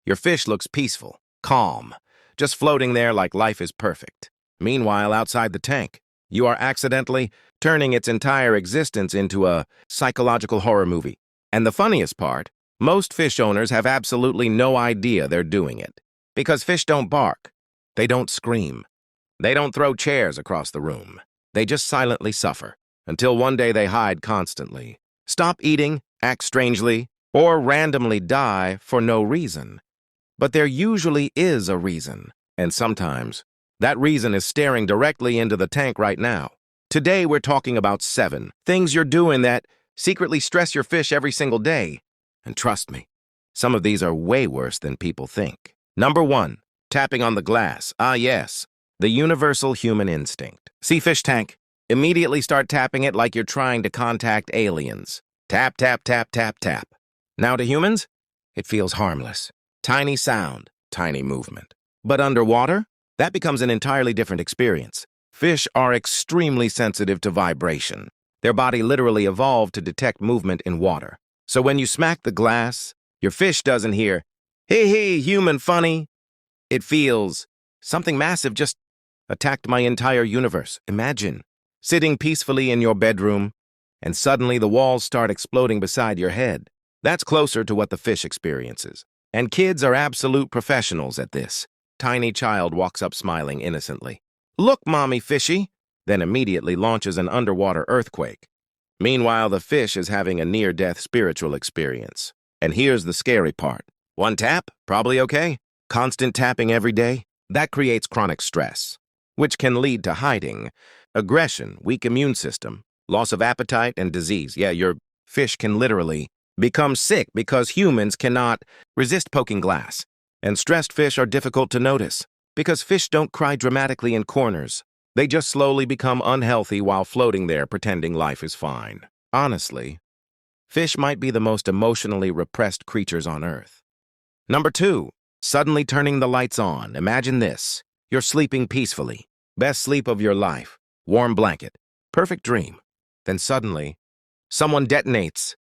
Your fish looks peaceful, calm, just floating there like life is perfect. Meanwhile, outside the tank, you are accidentally turning its entire existence into a psychological horror movie. And the funniest part, most fish owners have absolutely no idea they're doing it. Because fish don't bark. They don't scream. They don't throw chairs across the room. They just silently suffer, until one day they hide constantly, stop eating, act strangely, or randomly die for no reason. But there usually is a reason, and sometimes that reason is staring directly into the tank right now. Today we're talking about 7 things you're doing that secretly stress your fish every single day. And trust me, some of these are way worse than people think. Number 1, tapping on the glass. Ah, yes, the universal human instinct. See fish tank? Immediately start tapping it like you're trying to contact aliens. Tap, tap, tap, tap, tap. Now to humans, it feels harmless. Tiny sound, tiny movement. But underwater, that becomes an entirely different experience. Fish are extremely sensitive to vibration. Their body literally evolved to detect movement in water. So when you smack the glass, your fish doesn't hear, "Hee hee, human funny." It feels, something massive just attacked my entire universe. Imagine sitting peacefully in your bedroom, and suddenly the walls start exploding beside your head. That's closer to what the fish experiences. And kids are absolute professionals at this. Tiny child walks up smiling innocently. "Look, mommy fishy," then immediately launches an underwater earthquake. Meanwhile, the fish is having a near-death spiritual experience. And here's the scary part. 1 tap, probably okay. Constant tapping every day, that creates chronic stress, which can lead to hiding, aggression, weak immune system, loss of appetite, and disease. Yeah, your fish can literally become sick because humans cannot resist poking glass. And stressed fish are difficult to notice because fish don't cry dramatically in corners. They just slowly become unhealthy while floating there pretending life is fine. Honestly, fish might be the most emotionally repressed creatures on Earth. Number 2, suddenly turning the lights on. Imagine this. You're sleeping peacefully. Best sleep of your life. Warm blanket. Perfect dream. Then suddenly, someone detonates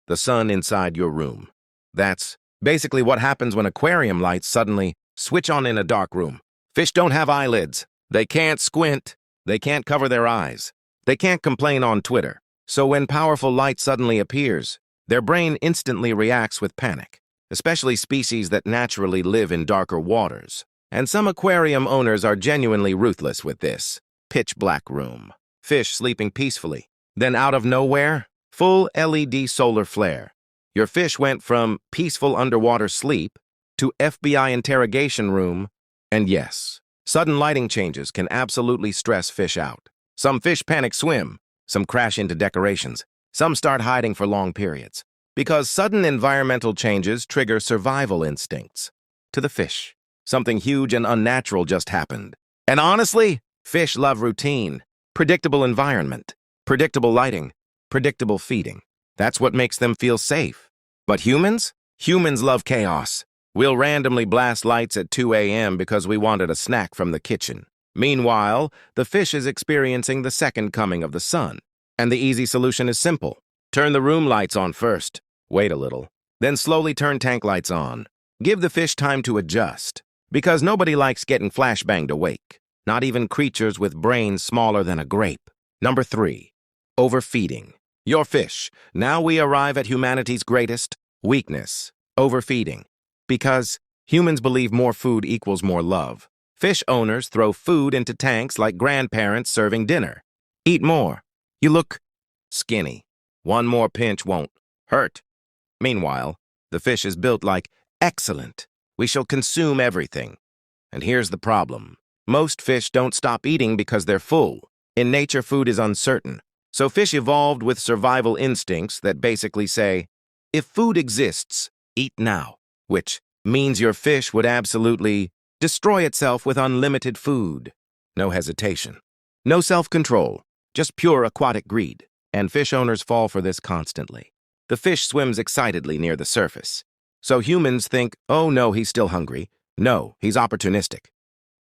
the sun inside your room. That's basically what happens when aquarium lights suddenly switch on in a dark room. Fish don't have eyelids. They can't squint. They can't cover their eyes. They can't complain on Twitter. So when powerful light suddenly appears, their brain instantly reacts with panic, especially species that naturally live in darker waters. And some aquarium owners are genuinely ruthless with this. Pitch black room. Fish sleeping peacefully. Then out of nowhere, full LED solar flare. Your fish went from peaceful underwater sleep to FBI interrogation room, and yes, sudden lighting changes can absolutely stress fish out. Some fish panic swim, some crash into decorations, some start hiding for long periods, because sudden environmental changes trigger survival instincts. To the fish, something huge and unnatural just happened. And honestly, fish love routine, predictable environment, predictable lighting, predictable feeding. That's what makes them feel safe. But humans? Humans love chaos. We'll randomly blast lights at 2 a.m. because we wanted a snack from the kitchen. Meanwhile, the fish is experiencing the second coming of the sun. And the easy solution is simple. Turn the room lights on first. Wait a little. Then slowly turn tank lights on. Give the fish time to adjust. Because nobody likes getting flashbanged awake. Not even creatures with brains smaller than a grape. Number 3, overfeeding. Your fish. Now we arrive at humanity's greatest weakness, overfeeding. Because humans believe more food equals more love. Fish owners throw food into tanks like grandparents serving dinner. Eat more. You look skinny. One more pinch won't hurt. Meanwhile, the fish is built like, excellent. We shall consume everything. And here's the problem. Most fish don't stop eating because they're full. In nature, food is uncertain. So fish evolved with survival instincts that basically say, if food exists, eat now. Which means your fish would absolutely destroy itself with unlimited food. No hesitation. No self-control. Just pure aquatic greed. And fish owners fall for this constantly. The fish swims excitedly near the surface. So humans think, oh no, he's still hungry. No, he's opportunistic.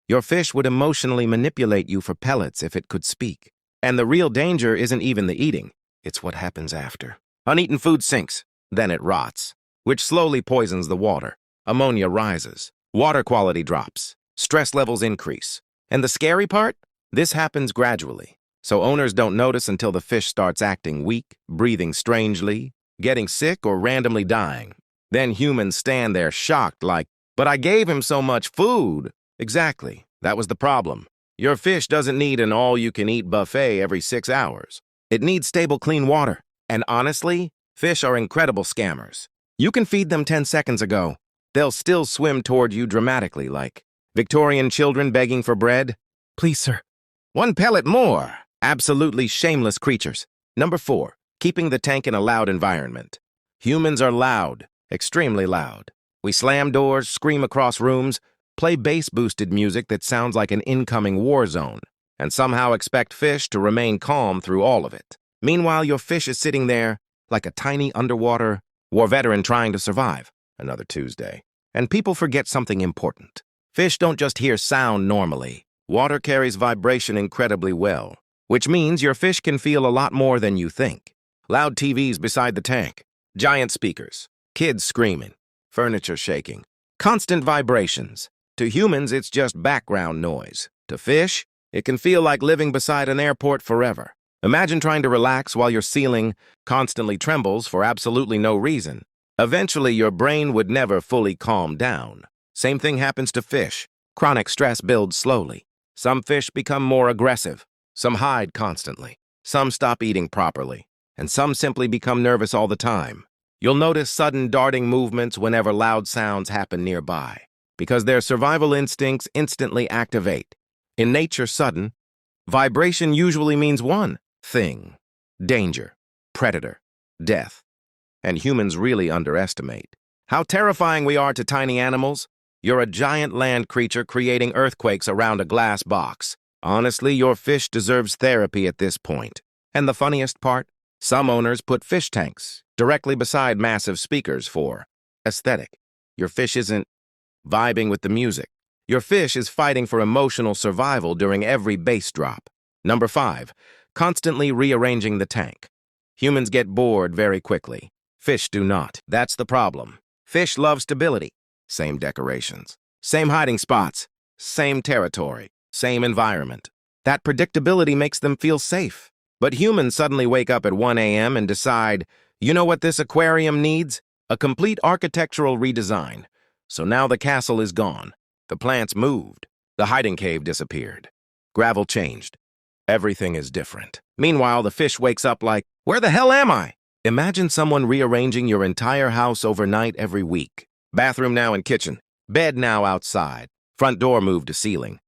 Your fish would emotionally manipulate you for pellets if it could speak. And the real danger isn't even the eating. It's what happens after. Uneaten food sinks. Then it rots, which slowly poisons the water. ammonia rises, water quality drops, stress levels increase. And the scary part? This happens gradually, so owners don't notice until the fish starts acting weak, breathing strangely, getting sick, or randomly dying. Then humans stand there shocked like, "But I gave him so much food." Exactly, that was the problem. Your fish doesn't need an all-you-can-eat buffet every 6 hours. It needs stable, clean water. And honestly, fish are incredible scammers. You can feed them 10 seconds ago. They'll still swim toward you dramatically like Victorian children begging for bread. "Please, sir, 1 pellet more." Absolutely shameless creatures. Number 4, keeping the tank in a loud environment. Humans are loud, extremely loud. We slam doors, scream across rooms, play bass-boosted music that sounds like an incoming war zone, and somehow expect fish to remain calm through all of it. Meanwhile, your fish is sitting there like a tiny underwater war veteran trying to survive. Another Tuesday. And people forget something important. Fish don't just hear sound normally. Water carries vibration incredibly well, which means your fish can feel a lot more than you think. Loud TVs beside the tank, giant speakers, kids screaming, furniture shaking, constant vibrations. To humans, it's just background noise. To fish, it can feel like living beside an airport forever. Imagine trying to relax while your ceiling constantly trembles for absolutely no reason. Eventually, your brain would never fully calm down. Same thing happens to fish. Chronic stress builds slowly. Some fish become more aggressive. Some hide constantly. Some stop eating properly. And some simply become nervous all the time. You'll notice sudden darting movements whenever loud sounds happen nearby, because their survival instincts instantly activate. In nature, sudden vibration usually means one thing: danger, predator, death. And humans really underestimate how terrifying we are to tiny animals. You're a giant land creature creating earthquakes around a glass box. Honestly, your fish deserves therapy at this point. And the funniest part? Some owners put fish tanks directly beside massive speakers for aesthetic. Your fish isn't vibing with the music. Your fish is fighting for emotional survival during every bass drop. Number 5, constantly rearranging the tank. Humans get bored very quickly. Fish do not. That's the problem. Fish love stability. Same decorations, same hiding spots, same territory, same environment. That predictability makes them feel safe. But humans suddenly wake up at 1 a.m. and decide, you know what this aquarium needs? A complete architectural redesign. So now the castle is gone. The plants moved. The hiding cave disappeared. Gravel changed. Everything is different. Meanwhile, the fish wakes up like, where the hell am I? Imagine someone rearranging your entire house overnight every week. Bathroom now in kitchen. Bed now outside. Front door moved to ceiling.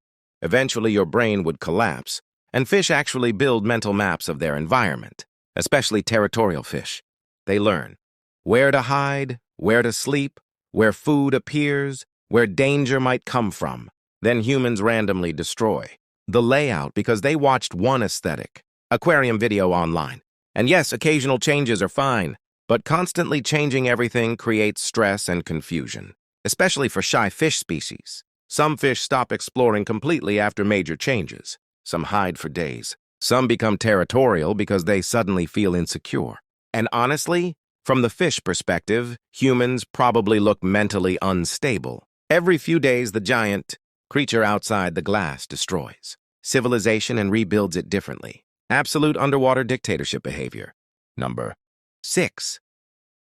Eventually, your brain would collapse, and fish actually build mental maps of their environment, especially territorial fish. They learn where to hide, where to sleep, where food appears, where danger might come from. Then humans randomly destroy the layout because they watched one aesthetic aquarium video online. And yes, occasional changes are fine, but constantly changing everything creates stress and confusion, especially for shy fish species. Some fish stop exploring completely after major changes. Some hide for days. Some become territorial because they suddenly feel insecure. And honestly, from the fish perspective, humans probably look mentally unstable. Every few days, the giant creature outside the glass destroys civilization and rebuilds it differently. Absolute underwater dictatorship behavior. Number 6.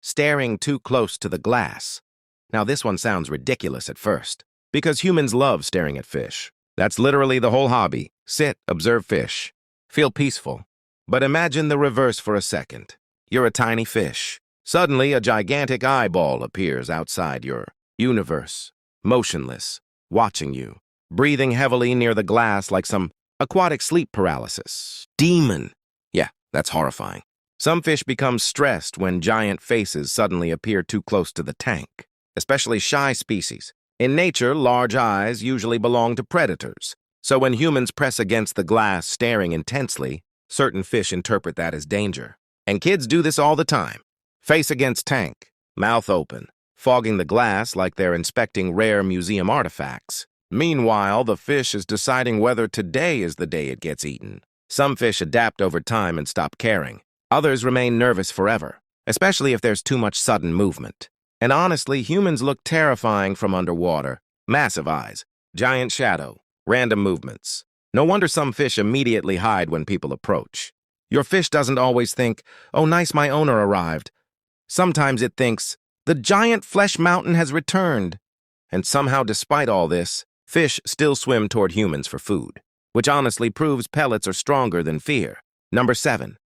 Staring too close to the glass. Now this one sounds ridiculous at first, because humans love staring at fish. That's literally the whole hobby. Sit, observe fish, feel peaceful. But imagine the reverse for a second. You're a tiny fish. Suddenly, a gigantic eyeball appears outside your universe, motionless, watching you, breathing heavily near the glass like some aquatic sleep paralysis. Demon. Yeah, that's horrifying. Some fish become stressed when giant faces suddenly appear too close to the tank, especially shy species. In nature, large eyes usually belong to predators. So when humans press against the glass staring intensely, certain fish interpret that as danger. And kids do this all the time. Face against tank, mouth open, fogging the glass like they're inspecting rare museum artifacts. Meanwhile, the fish is deciding whether today is the day it gets eaten. Some fish adapt over time and stop caring. Others remain nervous forever, especially if there's too much sudden movement. And honestly, humans look terrifying from underwater. Massive eyes, giant shadow, random movements. No wonder some fish immediately hide when people approach. Your fish doesn't always think, "Oh, nice, my owner arrived." Sometimes it thinks, "The giant flesh mountain has returned." And somehow, despite all this, fish still swim toward humans for food, which honestly proves pellets are stronger than fear. Number 7.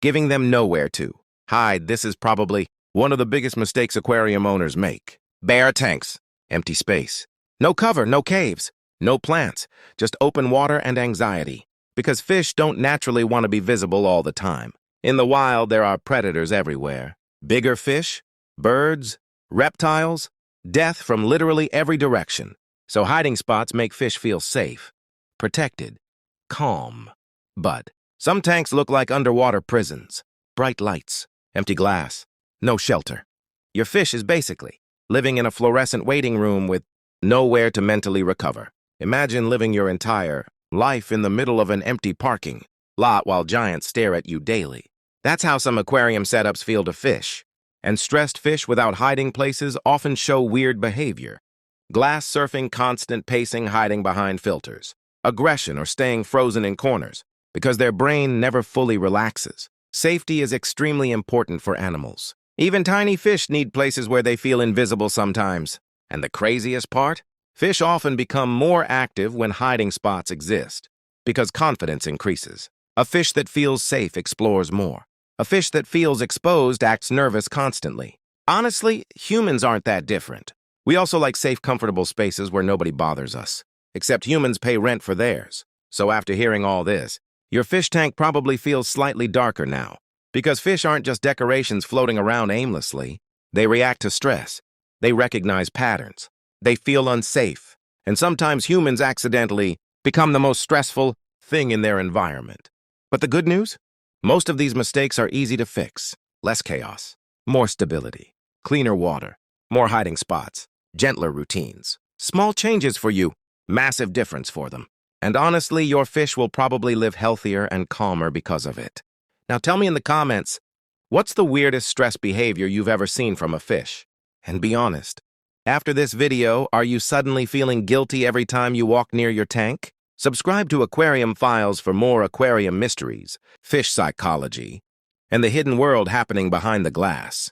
Giving them nowhere to hide. This is probably one of the biggest mistakes aquarium owners make. Bare tanks, empty space. No cover, no caves, no plants, just open water and anxiety. Because fish don't naturally want to be visible all the time. In the wild, there are predators everywhere. Bigger fish, birds, reptiles, death from literally every direction. So hiding spots make fish feel safe, protected, calm. But some tanks look like underwater prisons. Bright lights, empty glass, no shelter. Your fish is basically living in a fluorescent waiting room with nowhere to mentally recover. Imagine living your entire life in the middle of an empty parking lot while giants stare at you daily. That's how some aquarium setups feel to fish. And stressed fish without hiding places often show weird behavior. Glass surfing, constant pacing, hiding behind filters. Aggression or staying frozen in corners because their brain never fully relaxes. Safety is extremely important for animals. Even tiny fish need places where they feel invisible sometimes. And the craziest part? Fish often become more active when hiding spots exist, because confidence increases. A fish that feels safe explores more. A fish that feels exposed acts nervous constantly. Honestly, humans aren't that different. We also like safe, comfortable spaces where nobody bothers us, except humans pay rent for theirs. So after hearing all this, your fish tank probably feels slightly darker now, because fish aren't just decorations floating around aimlessly. They react to stress. They recognize patterns. They feel unsafe. And sometimes humans accidentally become the most stressful thing in their environment. But the good news? Most of these mistakes are easy to fix. Less chaos, more stability, cleaner water, more hiding spots, gentler routines. Small changes for you, massive difference for them. And honestly, your fish will probably live healthier and calmer because of it. Now tell me in the comments, what's the weirdest stress behavior you've ever seen from a fish? And be honest, after this video, are you suddenly feeling guilty every time you walk near your tank? Subscribe to Aquarium Files for more aquarium mysteries, fish psychology, and the hidden world happening behind the glass.